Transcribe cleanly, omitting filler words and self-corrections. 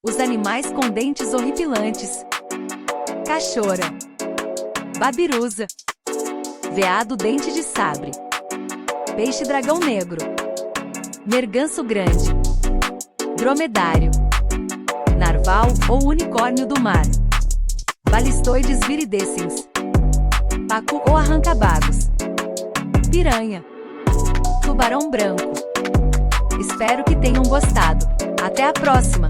Os animais com dentes horripilantes. Cachorra. Babirusa. Veado dente de sabre. Peixe-dragão negro. Merganso grande. Dromedário. Narval ou unicórnio do mar. Balistoides viridescens. Pacu ou arranca-bagos. Piranha. Tubarão branco. Espero que tenham gostado. Até a próxima!